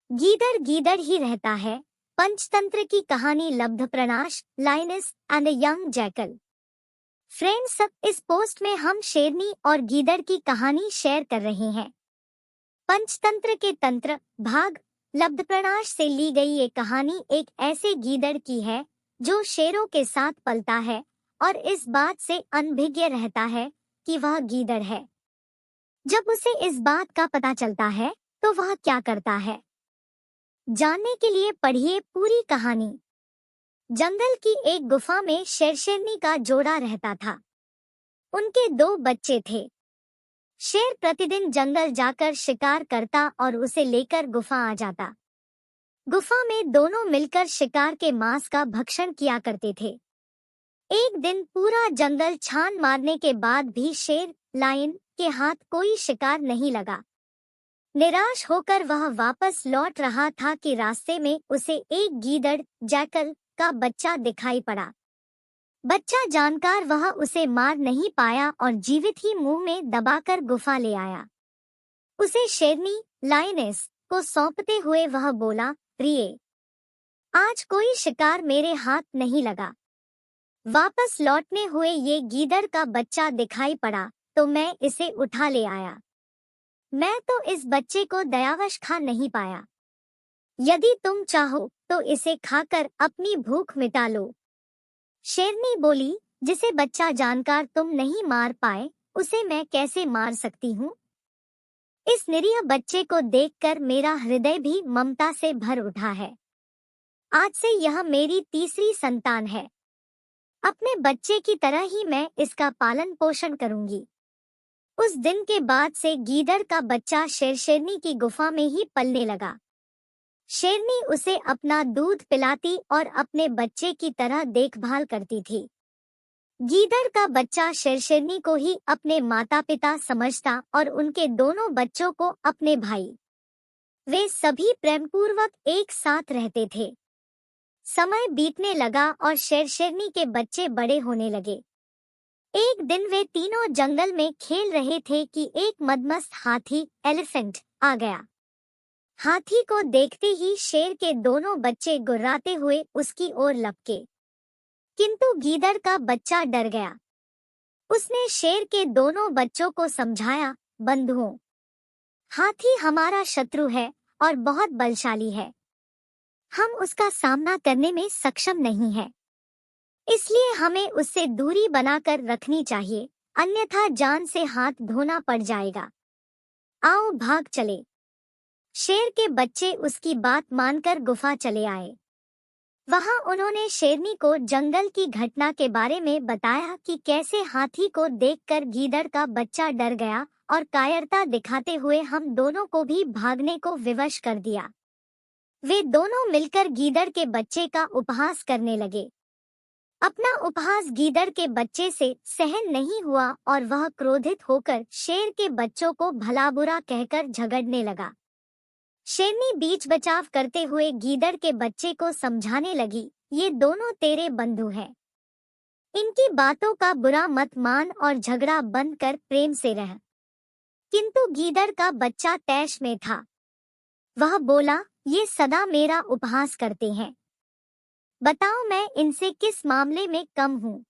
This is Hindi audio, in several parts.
गीदड़ गीदड़ ही रहता है। पंचतंत्र की कहानी Labdhapranasha, lioness and a young jackal. Friends, इस पोस्ट में हम शेरनी और गीदड़ की कहानी शेयर कर रहे हैं। पंचतंत्र के तंत्र भाग लब्धप्रणाश से ली गई ये कहानी एक ऐसे गीदड़ की है जो शेरों के साथ पलता है और इस बात से अनभिज्ञ रहता है कि वह गीदड़ है। जब उसे इस बात का पता चलता है तो वह क्या करता है, जानने के लिए पढ़िए पूरी कहानी। जंगल की एक गुफा में शेरनी का जोड़ा रहता था। उनके 2 बच्चे थे। शेर प्रतिदिन जंगल जाकर शिकार करता और उसे लेकर गुफा आ जाता। गुफा में दोनों मिलकर शिकार के मांस का भक्षण किया करते थे। एक दिन पूरा जंगल छान मारने के बाद भी शेर लायन के हाथ कोई शिकार नहीं लगा। निराश होकर वह वापस लौट रहा था कि रास्ते में उसे एक गीदड़ जैकल का बच्चा दिखाई पड़ा। बच्चा जानकर वह उसे मार नहीं पाया और जीवित ही मुंह में दबाकर गुफा ले आया। उसे शेरनी लाइनेस को सौंपते हुए वह बोला, प्रिय, आज कोई शिकार मेरे हाथ नहीं लगा। वापस लौटने हुए ये गीदड़ का बच्चा दिखाई पड़ा तो मैं इसे उठा ले आया। मैं तो इस बच्चे को दयावश खा नहीं पाया। यदि तुम चाहो तो इसे खाकर अपनी भूख मिटा लो। शेरनी बोली, जिसे बच्चा जानकर तुम नहीं मार पाए उसे मैं कैसे मार सकती हूँ। इस निरीह बच्चे को देखकर मेरा हृदय भी ममता से भर उठा है। आज से यह मेरी तीसरी संतान है। अपने बच्चे की तरह ही मैं इसका पालन पोषण करूंगी। उस दिन के बाद से गीदड़ का बच्चा शेरनी की गुफा में ही पलने लगा। शेरनी उसे अपना दूध पिलाती और अपने बच्चे की तरह देखभाल करती थी। गीदड़ का बच्चा शेरनी को ही अपने माता पिता समझता और उनके दोनों बच्चों को अपने भाई। वे सभी प्रेमपूर्वक एक साथ रहते थे। समय बीतने लगा और शेरनी के बच्चे बड़े होने लगे। एक दिन वे तीनों जंगल में खेल रहे थे कि एक मदमस्त हाथी एलिफेंट आ गया। हाथी को देखते ही शेर के दोनों बच्चे गुर्राते हुए उसकी ओर लपके, किंतु गीदड़ का बच्चा डर गया। उसने शेर के दोनों बच्चों को समझाया, बंधुओं, हाथी हमारा शत्रु है और बहुत बलशाली है। हम उसका सामना करने में सक्षम नहीं है, इसलिए हमें उससे दूरी बनाकर रखनी चाहिए, अन्यथा जान से हाथ धोना पड़ जाएगा। आओ भाग चले। शेर के बच्चे उसकी बात मानकर गुफा चले आए। वहां उन्होंने शेरनी को जंगल की घटना के बारे में बताया कि कैसे हाथी को देखकर गीदड़ का बच्चा डर गया और कायरता दिखाते हुए हम दोनों को भी भागने को विवश कर दिया। वे दोनों मिलकर गीदड़ के बच्चे का उपहास करने लगे। अपना उपहास गीदड़ के बच्चे से सहन नहीं हुआ और वह क्रोधित होकर शेर के बच्चों को भला बुरा कहकर झगड़ने लगा। शेरनी बीच बचाव करते हुए गीदड़ के बच्चे को समझाने लगी, ये दोनों तेरे बंधु हैं। इनकी बातों का बुरा मत मान और झगड़ा बंद कर प्रेम से रह। किंतु गीदड़ का बच्चा तैश में था। वह बोला, ये सदा मेरा उपहास करते हैं। बताओ मैं इनसे किस मामले में कम हूँ।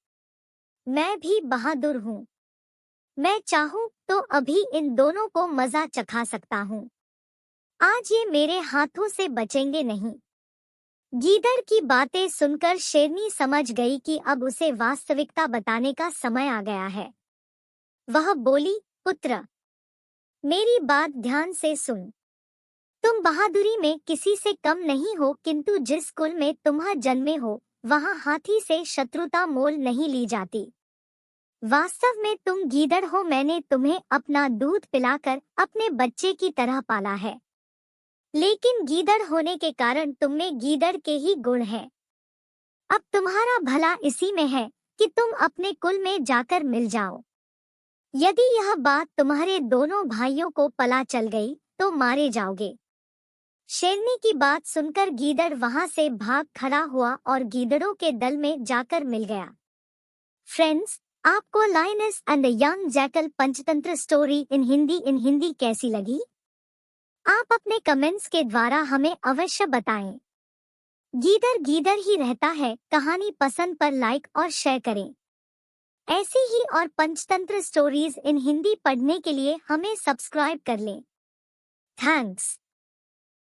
मैं भी बहादुर हूँ। मैं चाहूँ तो अभी इन दोनों को मजा चखा सकता हूँ। आज ये मेरे हाथों से बचेंगे नहीं। गीदड़ की बातें सुनकर शेरनी समझ गई कि अब उसे वास्तविकता बताने का समय आ गया है। वह बोली, पुत्र, मेरी बात ध्यान से सुन। तुम बहादुरी में किसी से कम नहीं हो, किंतु जिस कुल में तुम जन्मे हो वहां हाथी से शत्रुता मोल नहीं ली जाती। वास्तव में तुम गीदड़ हो। मैंने तुम्हें अपना दूध पिलाकर अपने बच्चे की तरह पाला है, लेकिन गीदड़ होने के कारण तुममें गीदड़ के ही गुण हैं। अब तुम्हारा भला इसी में है कि तुम अपने कुल में जाकर मिल जाओ। यदि यह बात तुम्हारे दोनों भाइयों को पता चल गई तो मारे जाओगे। शेरनी की बात सुनकर गीदड़ वहां से भाग खड़ा हुआ और गीदड़ों के दल में जाकर मिल गया। फ्रेंड्स, आपको lioness and the young jackal Panchatantra story in Hindi कैसी लगी? आप अपने कमेंट्स के द्वारा हमें अवश्य बताएं। गीदड़ गीदड़ ही रहता है कहानी पसंद पर लाइक और शेयर करें। ऐसी ही और पंचतंत्र स्टोरीज इन हिंदी पढ़ने के लिए हमें सब्सक्राइब कर लें। थैंक्स।